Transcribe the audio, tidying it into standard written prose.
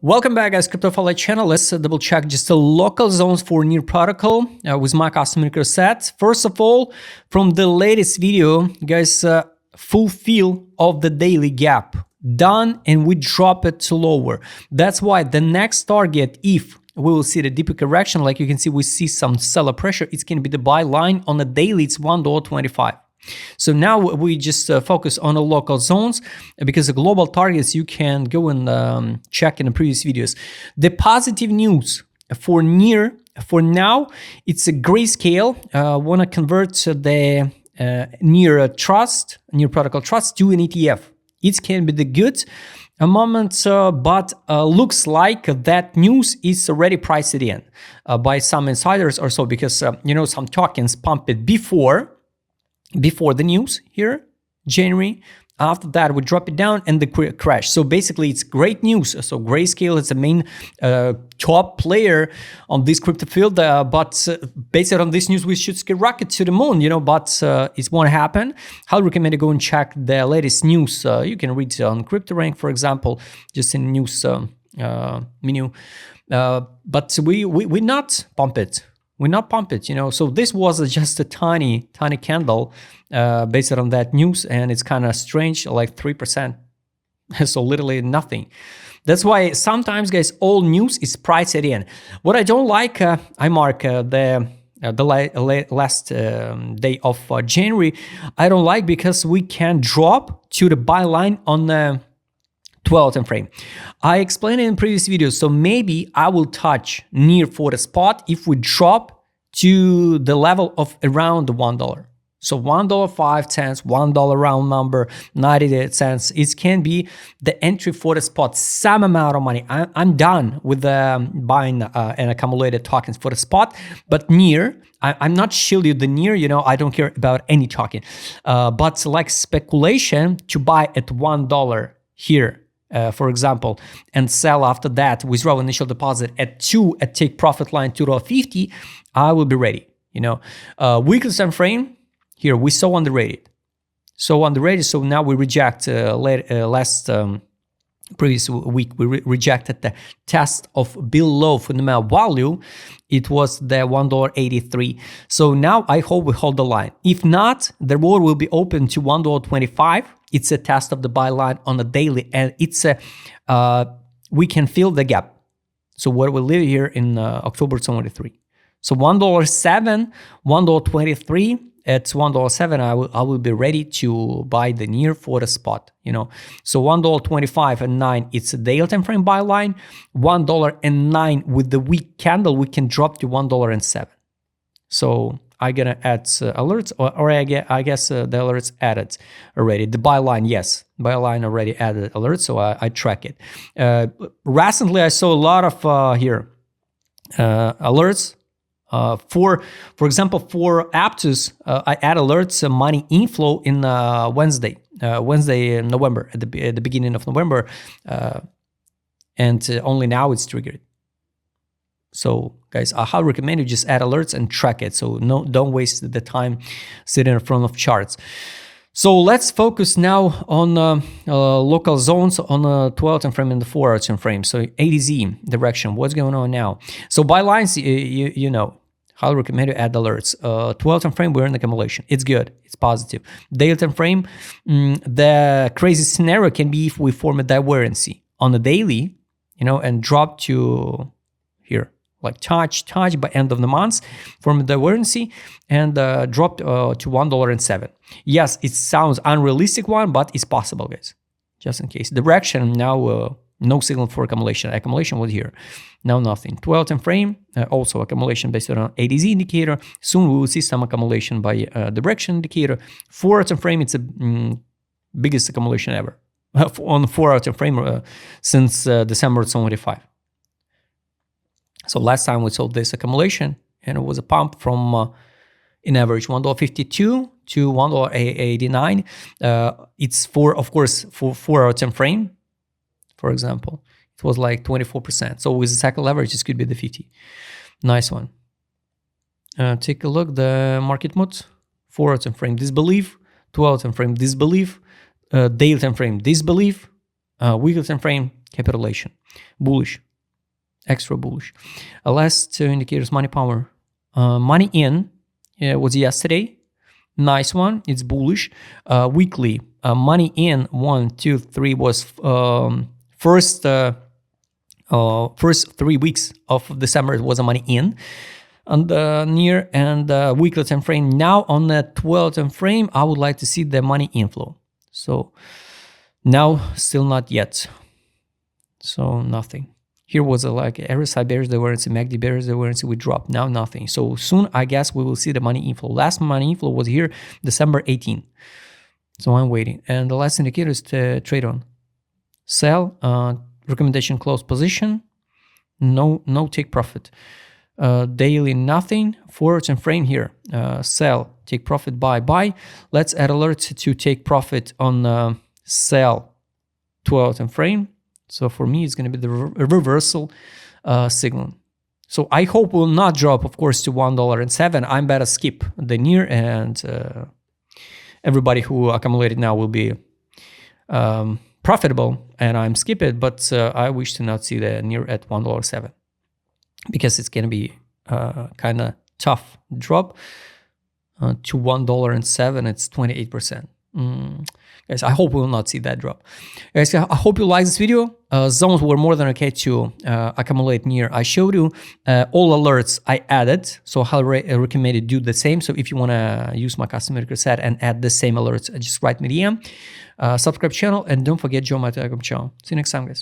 Welcome back, guys. CryptoFollow channel. Let's double check just the local zones for Near protocol with my custom record set. First of all, from the latest video, guys, full fill of the daily gap done, and we drop it to lower. That's why the next target, if we will see the deeper correction, like you can see, we see some seller pressure. It's going to be the buy line on the daily. It's $1.25. So now we just focus on the local zones, because the global targets you can go and check in the previous videos. The positive news for Near, for now, it's a Grayscale. Want to convert the Near protocol trust to an ETF. It can be the good a moment, but looks like that news is already priced in by some insiders or so, because some tokens pump it before the news here, January. After that, we drop it down and the crash. So basically, it's great news. So Grayscale is the main top player on this crypto field. But based on this news, we should skyrocket to the moon, but it won't happen. I'll recommend you go and check the latest news. You can read it on CryptoRank, for example, just in news menu. But we not pump it. We not pump it, So this was just a tiny candle based on that news, and it's kind of strange, like 3%. So literally nothing. That's why sometimes, guys, all news is priced in. What I don't like, I mark the last day of January. I don't like because we can drop to the buy line on the 12 time frame. I explained it in previous videos, so maybe I will touch near for the spot if we drop to the level of around $1. So $1.05, $1 round number, 98 cents. It can be the entry for the spot, some amount of money. I'm done with buying and accumulated tokens for the spot, but near, I'm not shielding the near, I don't care about any token. But like speculation to buy at $1 here, for example, and sell after that, withdraw initial deposit at 2 at take profit line $2.50, I will be ready. Weekly time frame here, we saw underrated. So now we reject last previous week, we rejected the test of below fundamental value. It was the $1.83. So now I hope we hold the line. If not, the reward will be open to $1.25. It's a test of the buy line on the daily, and it's we can fill the gap. So what we live here in October 23. So $1.07, $1.23. At $1.07, I will be ready to buy the near for the spot. So $1.25 and 9, it's a daily time frame buy line. $1.09 with the week candle, we can drop to $1.07. So I gonna add alerts, or I guess the alerts added already. The buy line, yes, buy line already added alerts, so I track it. Recently, I saw a lot of alerts. For example, for Aptus, I add alerts money inflow in Wednesday in November, at the beginning of November, and only now it's triggered. So guys, I highly recommend you just add alerts and track it. So don't waste the time sitting in front of charts. So let's focus now on local zones on the 12 time frame and the 4 hour time frame. So ADZ direction, what's going on now? So buy lines, highly recommend you add alerts. 12 time frame, we're in accumulation. It's good. It's positive. Daily time frame, the crazy scenario can be if we form a divergence on the daily, and drop to here, like touch by end of the month, form a divergence and drop to $1.07. Yes, it sounds unrealistic one, but it's possible, guys. Just in case. Direction now. No signal for accumulation. Accumulation was here. Now nothing. 12 time frame, also accumulation based on ADZ indicator. Soon we will see some accumulation by direction indicator. 4 time frame, it's the biggest accumulation ever on 4 time frame since December 25. So last time we saw this accumulation, and it was a pump from in average $1.52 to $1.89. It's of course for 4 time frame. For example, it was like 24%. So with the cycle average, this could be the 50. Nice one. Take a look, the market mood. 4 time frame disbelief, 12 time frame disbelief, daily time frame disbelief, weekly time frame, capitulation, bullish, extra bullish. Last two indicators, money power. Money in was yesterday. Nice one. It's bullish. Weekly, money in 1, 2, 3 was first 3 weeks of December. It was a money in on the near and weekly time frame. Now on the 12 time frame, I would like to see the money inflow. So now still not yet. So nothing. Here was a like RSI bears, they were in MACD bears, they were in we dropped. Now nothing. So soon I guess we will see the money inflow. Last money inflow was here December 18. So I'm waiting. And the last indicator is to trade on. Sell, recommendation close position, no take profit. Daily nothing. 4 time frame here. Sell, take profit, buy. Let's add alerts to take profit on sell 12 time frame. So for me, it's going to be the reversal signal. So I hope will not drop, of course, to $1.07. I'm better skip the near, and everybody who accumulated now will be profitable, and I'm skip it. But I wish to not see the near at $1.07 because it's going to be kind of tough drop to $1.07. It's 28%. Guys, I hope we will not see that drop. Guys, I hope you like this video. Zones were more than okay to accumulate near. I showed you all alerts I added, so I recommend you do the same. So if you want to use my custom set and add the same alerts, just write me DM, subscribe channel, and don't forget join my Telegram channel. See you next time, guys.